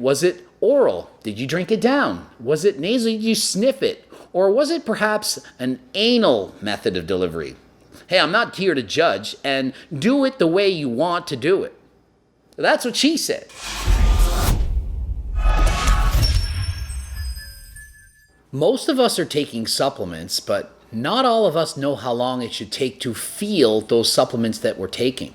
Was it oral? Did you drink it down? Was it nasal? Did you sniff it? Or was it perhaps an anal method of delivery? Hey, I'm not here to judge, and do it the way you want to do it. That's what she said. Most of us are taking supplements, but not all of us know how long it should take to feel those supplements that we're taking.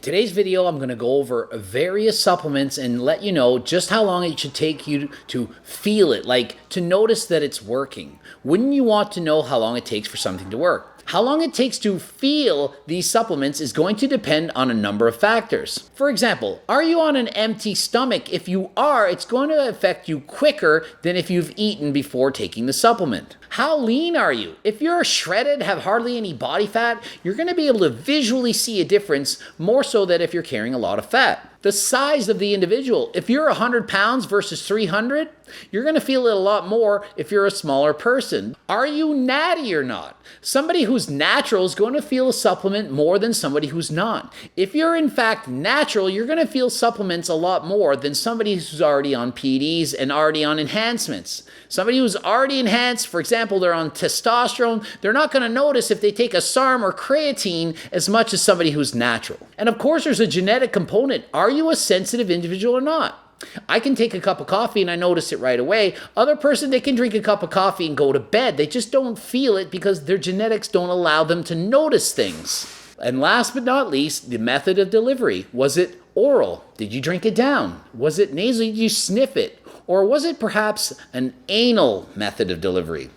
Today's video, I'm going to go over various supplements and let you know just how long it should take you to feel it, like to notice that it's working. Wouldn't you want to know how long it takes for something to work? How long it takes to feel these supplements is going to depend on a number of factors. For example, are you on an empty stomach? If you are, it's going to affect you quicker than if you've eaten before taking the supplement. How lean are you? If you're shredded, have hardly any body fat, you're going to be able to visually see a difference more so than if you're carrying a lot of fat. The size of the individual. If you're 100 pounds versus 300, you're going to feel it a lot more if you're a smaller person. Are you natty or not? Somebody who's natural is going to feel a supplement more than somebody who's not. If you're in fact natural, you're going to feel supplements a lot more than somebody who's already on PEDs and already on enhancements. Somebody who's already enhanced, for example, they're on testosterone, they're not going to notice if they take a SARM or creatine as much as somebody who's natural. And of course, there's a genetic component. Are you a sensitive individual or not? I can take a cup of coffee and I notice it right away. Other person, they can drink a cup of coffee and go to bed. They just don't feel it because their genetics don't allow them to notice things. And last but not least, the method of delivery. Was it oral? Did you drink it down? Was it nasal? Did you sniff it? Or was it perhaps an anal method of delivery?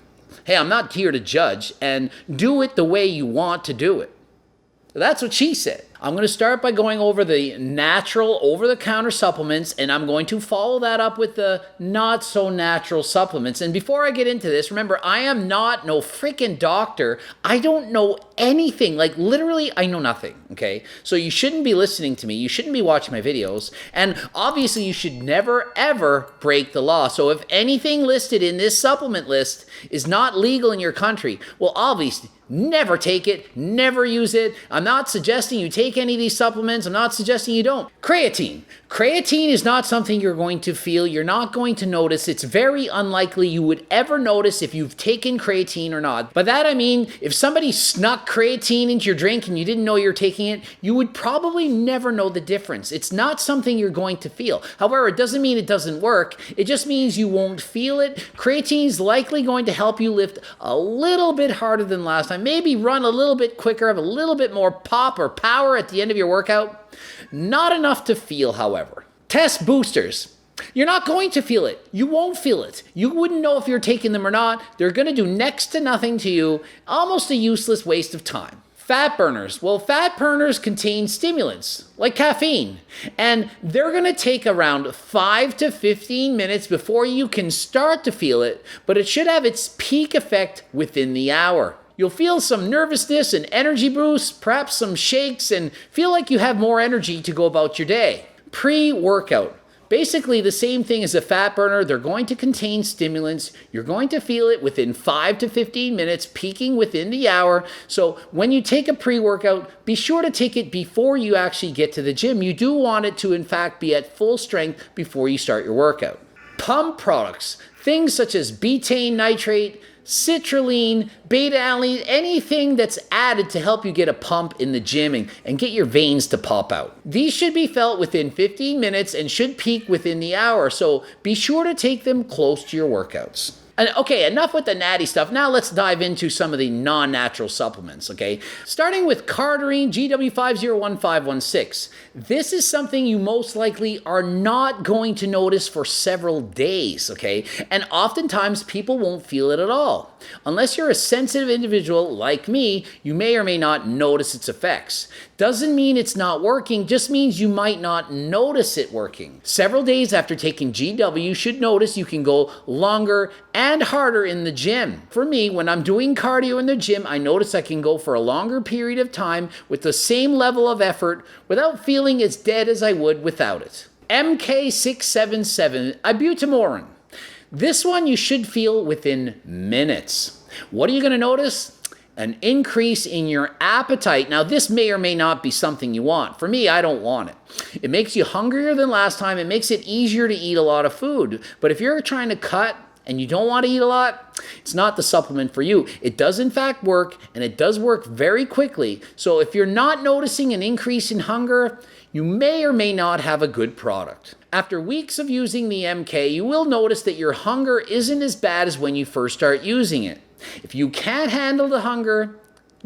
Hey, I'm not here to judge, and do it the way you want to do it. That's what she said. I'm going to start by going over the natural over-the-counter supplements, and I'm going to follow that up with the not-so-natural supplements. And before I get into this, remember, I am not no freaking doctor. I don't know anything. Like, literally, I know nothing, okay? So you shouldn't be listening to me. You shouldn't be watching my videos. And obviously, you should never, ever break the law. So if anything listed in this supplement list is not legal in your country, well, obviously, never take it, never use it. I'm not suggesting you take any of these supplements. I'm not suggesting you don't. Creatine. Creatine is not something you're going to feel. You're not going to notice. It's very unlikely you would ever notice if you've taken creatine or not. By that I mean, if somebody snuck creatine into your drink and you didn't know you're taking it, you would probably never know the difference. It's not something you're going to feel. However, it doesn't mean it doesn't work. It just means you won't feel it. Creatine is likely going to help you lift a little bit harder than last time. Maybe run a little bit quicker, have a little bit more pop or power at the end of your workout. Not enough to feel, however. Test boosters. You're not going to feel it. You won't feel it. You wouldn't know if you're taking them or not. They're going to do next to nothing to you. Almost a useless waste of time. Fat burners. Well, fat burners contain stimulants, like caffeine, and they're going to take around 5 to 15 minutes before you can start to feel it, but it should have its peak effect within the hour. You'll feel some nervousness and energy boost, perhaps some shakes, and feel like you have more energy to go about your day. Pre-workout. Basically the same thing as a fat burner. They're going to contain stimulants. You're going to feel it within 5 to 15 minutes, peaking within the hour. So when you take a pre-workout, be sure to take it before you actually get to the gym. You do want it to, in fact, be at full strength before you start your workout. Pump products. Things such as betaine nitrate, citrulline, beta-alanine, anything that's added to help you get a pump in the gym and get your veins to pop out. These should be felt within 15 minutes and should peak within the hour, so be sure to take them close to your workouts. And okay, enough with the natty stuff. Now let's dive into some of the non-natural supplements, okay? Starting with CARDARINE GW501516. This is something you most likely are not going to notice for several days, okay? And oftentimes people won't feel it at all. Unless you're a sensitive individual like me, you may or may not notice its effects. Doesn't mean it's not working, just means you might not notice it working. Several days after taking GW, you should notice you can go longer and harder in the gym. For me, when I'm doing cardio in the gym, I notice I can go for a longer period of time with the same level of effort without feeling as dead as I would without it. MK677, IBUTAMOREN. This one you should feel within minutes. What are you going to notice? an increase in your appetite. Now, this may or may not be something you want. For me, I don't want it. It makes you hungrier than last time. It makes it easier to eat a lot of food. But if you're trying to cut and you don't want to eat a lot, it's not the supplement for you. It does in fact work, and it does work very quickly. So if you're not noticing an increase in hunger, you may or may not have a good product. After weeks of using the MK, you will notice that your hunger isn't as bad as when you first start using it. If you can't handle the hunger,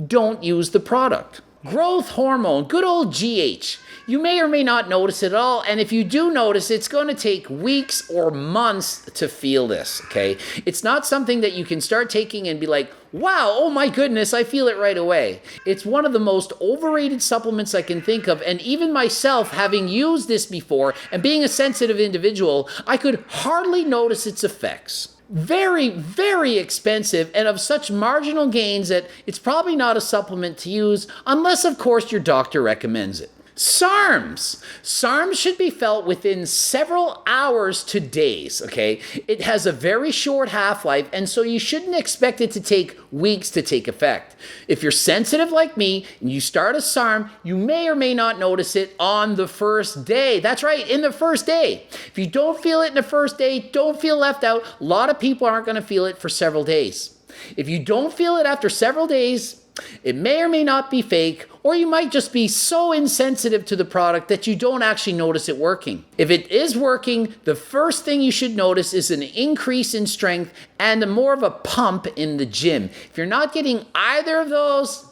don't use the product. Growth hormone, good old GH. You may or may not notice it at all, and if you do notice, it's going to take weeks or months to feel this, okay? It's not something that you can start taking and be like, wow, oh my goodness, I feel it right away. It's one of the most overrated supplements I can think of, and even myself, having used this before and being a sensitive individual, I could hardly notice its effects. Very, very expensive and of such marginal gains that it's probably not a supplement to use unless, of course, your doctor recommends it. SARMS. SARMS should be felt within several hours to days, okay? It has a very short half-life, and so you shouldn't expect it to take weeks to take effect. If you're sensitive like me and you start a SARM, you may or may not notice it on the first day. That's right, in the first day. If you don't feel it in the first day, don't feel left out. A lot of people aren't going to feel it for several days. If you don't feel it after several days, it may or may not be fake, or you might just be so insensitive to the product that you don't actually notice it working. If it is working, the first thing you should notice is an increase in strength and more of a pump in the gym. If you're not getting either of those,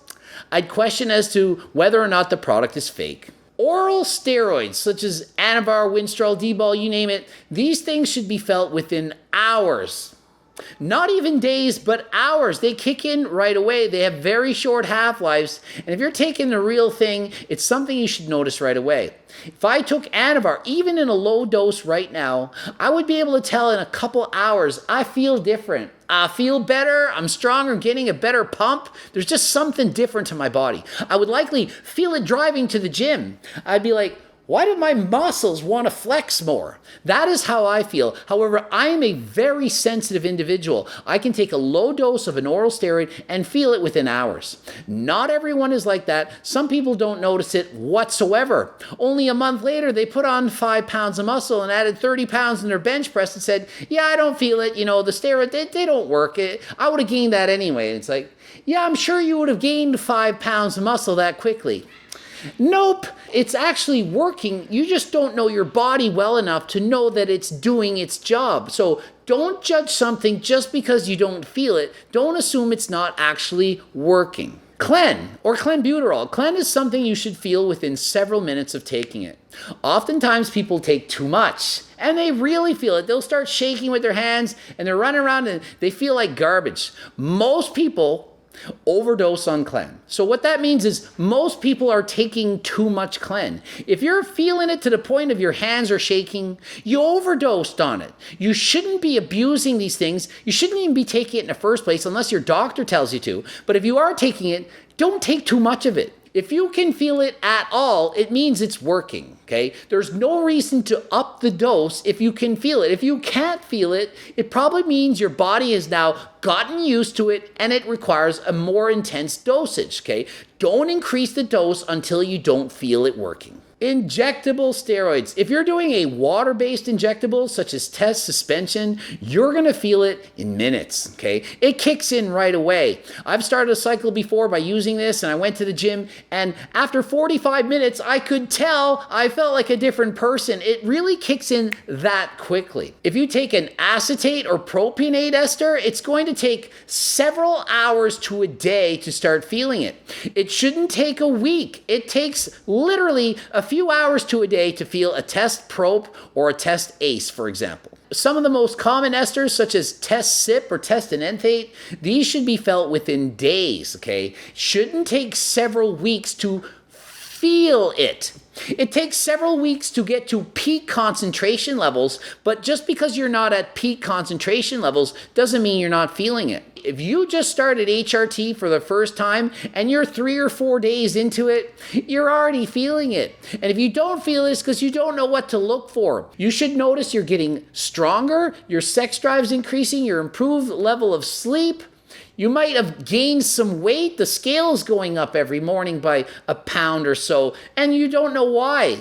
I'd question as to whether or not the product is fake. Oral steroids, such as Anavar, Winstrol, D-Bol, you name it, these things should be felt within hours. Not even days, but hours. They kick in right away. They have very short half-lives. And if you're taking the real thing, it's something you should notice right away. If I took Anavar, even in a low dose right now, I would be able to tell in a couple hours, I feel different. I feel better. I'm stronger, getting a better pump. There's just something different to my body. I would likely feel it driving to the gym. I'd be like, why do my muscles want to flex more? That is how I feel. However, I am a very sensitive individual. I can take a low dose of an oral steroid and feel it within hours. Not everyone is like that. Some people don't notice it whatsoever. Only a month later, they put on 5 pounds of muscle and added 30 pounds in their bench press and said, yeah, I don't feel it. You know, the steroid, they don't work. I would have gained that anyway. It's like, yeah, I'm sure you would have gained 5 pounds of muscle that quickly. Nope, it's actually working. You just don't know your body well enough to know that it's doing its job. So don't judge something just because you don't feel it. Don't assume it's not actually working. Clen or clenbuterol. Clen is something you should feel within several minutes of taking it. Oftentimes people take too much and they really feel it. They'll start shaking with their hands and they're running around and they feel like garbage. Most people overdose on Clen. So what that means is most people are taking too much Clen. If you're feeling it to the point of your hands are shaking, you overdosed on it. You shouldn't be abusing these things. You shouldn't even be taking it in the first place unless your doctor tells you to. But if you are taking it, don't take too much of it. If you can feel it at all, it means it's working, okay? There's no reason to up the dose if you can feel it. If you can't feel it, it probably means your body has now gotten used to it and it requires a more intense dosage, okay? Don't increase the dose until you don't feel it working. Injectable steroids. If you're doing a water-based injectable, such as test suspension, you're going to feel it in minutes, okay? It kicks in right away. I've started a cycle before by using this, and I went to the gym, and after 45 minutes, I could tell I felt like a different person. It really kicks in that quickly. If you take an acetate or propionate ester, it's going to take several hours to a day to start feeling it. It shouldn't take a week. It takes literally a few hours to a day to feel a test prop or a test ace, for example. Some of the most common esters, such as test sip or test enanthate, these should be felt within days, okay? Shouldn't take several weeks to feel it. It takes several weeks to get to peak concentration levels, but just because you're not at peak concentration levels doesn't mean you're not feeling it. If you just started HRT for the first time and you're 3 or 4 days into it, you're already feeling it. And if you don't feel it, it's because you don't know what to look for. You should notice you're getting stronger, your sex drive's increasing, your improved level of sleep. You might have gained some weight. The scale's going up every morning by a pound or so, and you don't know why.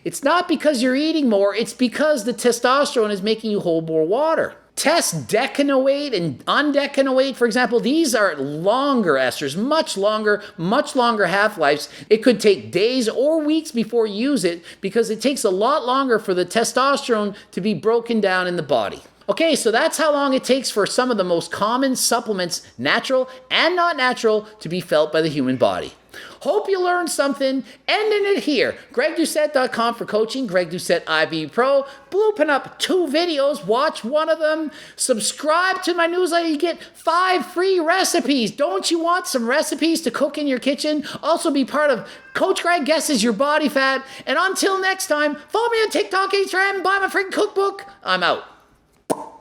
It's not because you're eating more, it's because the testosterone is making you hold more water. Test decanoate and undecanoate, for example. These are longer esters, much longer half-lives. It could take days or weeks before you use it because it takes a lot longer for the testosterone to be broken down in the body. Okay, so that's how long it takes for some of the most common supplements, natural and not natural, to be felt by the human body. Hope you learned something. Ending it here. GregDoucette.com for coaching. Greg Doucette IB Pro. Blooping up 2 videos. Watch one of them. Subscribe to my newsletter. You get 5 free recipes. Don't you want some recipes to cook in your kitchen? Also be part of Coach Greg Guesses Your Body Fat. And until next time, follow me on TikTok, Instagram, and buy my freaking cookbook. I'm out.